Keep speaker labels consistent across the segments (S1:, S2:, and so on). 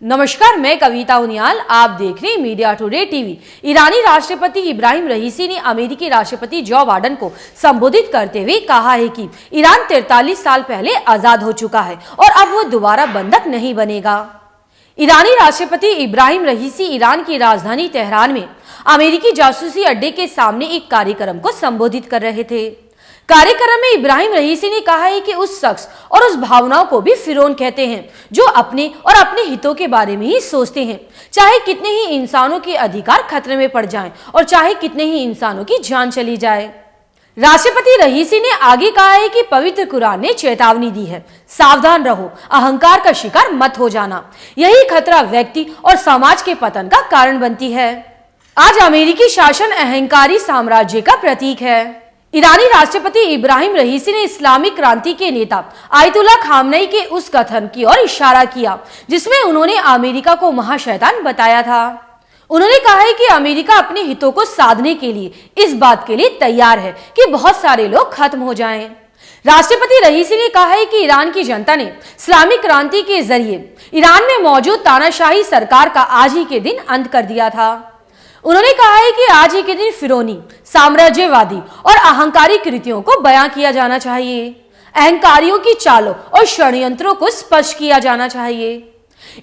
S1: नमस्कार, मैं कविता उनियाल। आप देख रहे हैं मीडिया टुडे टीवी। ईरानी राष्ट्रपति इब्राहिम रईसी ने अमेरिकी राष्ट्रपति जो बाइडेन को संबोधित करते हुए कहा है कि ईरान 43 साल पहले आजाद हो चुका है और अब वो दोबारा बंधक नहीं बनेगा। ईरानी राष्ट्रपति इब्राहिम रईसी ईरान की राजधानी तेहरान में अमेरिकी जासूसी अड्डे के सामने एक कार्यक्रम को संबोधित कर रहे थे। कार्यक्रम में इब्राहिम रईसी ने कहा है कि उस शख्स और उस भावनाओं को भी फिरौन कहते हैं जो अपने और अपने हितों के बारे में ही सोचते हैं, चाहे कितने ही इंसानों के अधिकार खतरे में पड़ जाएं और चाहे कितने ही इंसानों की जान चली जाए। राष्ट्रपति रईसी ने आगे कहा है कि पवित्र कुरान ने चेतावनी दी है, सावधान रहो, अहंकार का शिकार मत हो जाना। यही खतरा व्यक्ति और समाज के पतन का कारण बनती है। आज अमेरिकी शासन अहंकारी साम्राज्य का प्रतीक है। ईरानी राष्ट्रपति इब्राहिम रईसी ने इस्लामिक क्रांति के नेता आयतुल्लाह खामनेई के उस कथन की ओर इशारा किया जिसमें उन्होंने अमेरिका को महाशैतान बताया था। उन्होंने कहा है कि अमेरिका अपने हितों को साधने के लिए इस बात के लिए तैयार है कि बहुत सारे लोग खत्म हो जाएं। राष्ट्रपति रईसी ने कहा है कि ईरान की जनता ने इस्लामिक क्रांति के जरिए ईरान में मौजूद तानाशाही सरकार का आज ही के दिन अंत कर दिया था। उन्होंने कहा है कि आज ही के दिन फिरौनी, साम्राज्यवादी और अहंकारी कृतियों को बयां किया जाना चाहिए। अहंकारियों की चालों और षड्यंत्रों को स्पष्ट किया जाना चाहिए।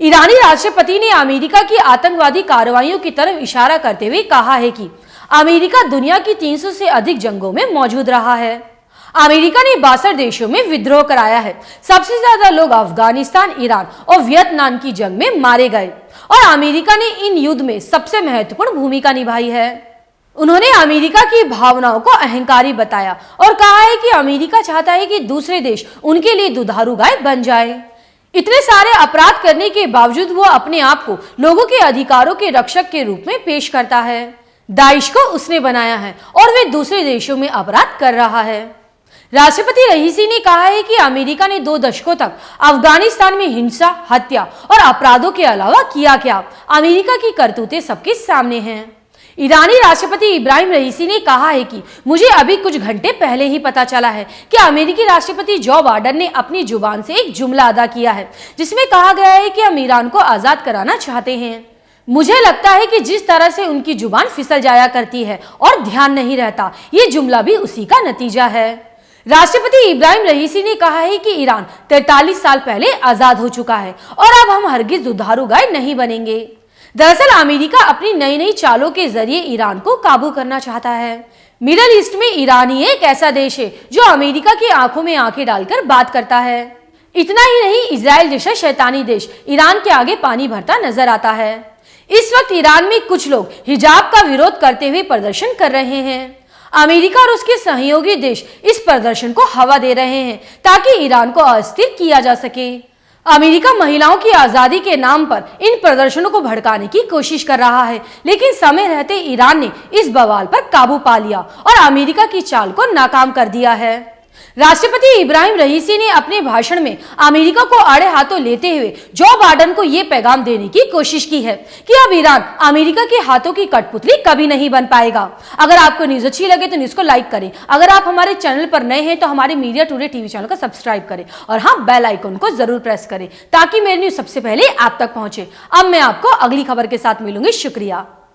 S1: ईरानी राष्ट्रपति ने अमेरिका की आतंकवादी कार्रवाइयों की तरफ इशारा करते हुए कहा है कि अमेरिका दुनिया की 300 से अधिक जंगों में मौजूद रहा है। अमेरिका ने 62 देशों में विद्रोह कराया है। सबसे ज्यादा लोग अफगानिस्तान, ईरान और वियतनाम की जंग में मारे गए और अमेरिका ने इन युद्ध में सबसे महत्वपूर्ण भूमिका निभाई है। उन्होंने अमेरिका की भावनाओं को अहंकारी बताया और कहा है कि अमेरिका चाहता है कि दूसरे देश उनके लिए दुधारू गाय बन जाए। इतने सारे अपराध करने के बावजूद वो अपने आप को लोगों के अधिकारों के रक्षक के रूप में पेश करता है। दाइश को उसने बनाया है और वे दूसरे देशों में अपराध कर रहा है। राष्ट्रपति रईसी ने कहा है कि अमेरिका ने 2 दशकों तक अफगानिस्तान में हिंसा, हत्या और अपराधों के अलावा किया क्या। अमेरिका की करतूतें सबके सामने हैं। ईरानी राष्ट्रपति इब्राहिम रईसी ने कहा है कि मुझे अभी कुछ घंटे पहले ही पता चला है कि अमेरिकी राष्ट्रपति जो बाइडेन ने अपनी जुबान से एक जुमला अदा किया है जिसमें कहा गया है कि हम ईरान को आजाद कराना चाहते हैं। मुझे लगता है कि जिस तरह से उनकी जुबान फिसल जाया करती है और ध्यान नहीं रहता, ये जुमला भी उसी का नतीजा है। राष्ट्रपति इब्राहिम रईसी ने कहा है कि ईरान 43 साल पहले आजाद हो चुका है और अब हम हरगिज दुधारू गाय नहीं बनेंगे। दरअसल अमेरिका अपनी नई नई चालों के जरिए ईरान को काबू करना चाहता है। मिडिल ईस्ट में ईरान ही एक ऐसा देश है जो अमेरिका की आंखों में आंखें डालकर बात करता है। इतना ही नहीं, इजराइल जैसा शैतानी देश ईरान के आगे पानी भरता नजर आता है। इस वक्त ईरान में कुछ लोग हिजाब का विरोध करते हुए प्रदर्शन कर रहे हैं। अमेरिका और उसके सहयोगी देश इस प्रदर्शन को हवा दे रहे हैं ताकि ईरान को अस्थिर किया जा सके। अमेरिका महिलाओं की आजादी के नाम पर इन प्रदर्शनों को भड़काने की कोशिश कर रहा है, लेकिन समय रहते ईरान ने इस बवाल पर काबू पा लिया और अमेरिका की चाल को नाकाम कर दिया है। राष्ट्रपति इब्राहिम रईसी ने अपने भाषण में अमेरिका को आड़े हाथों लेते हुए जो बाइडेन को यह पैगाम देने की कोशिश की है कि अब ईरान अमेरिका के हाथों की कठपुतली कभी नहीं बन पाएगा। अगर आपको न्यूज अच्छी लगे तो न्यूज को लाइक करें। अगर आप हमारे चैनल पर नए हैं तो हमारे मीडिया टुडे टीवी चैनल को सब्सक्राइब करें और हाँ, बेल आइकन को जरूर प्रेस करें ताकि मेरी न्यूज सबसे पहले आप तक पहुंचे। अब मैं आपको अगली खबर के साथ मिलूंगी। शुक्रिया।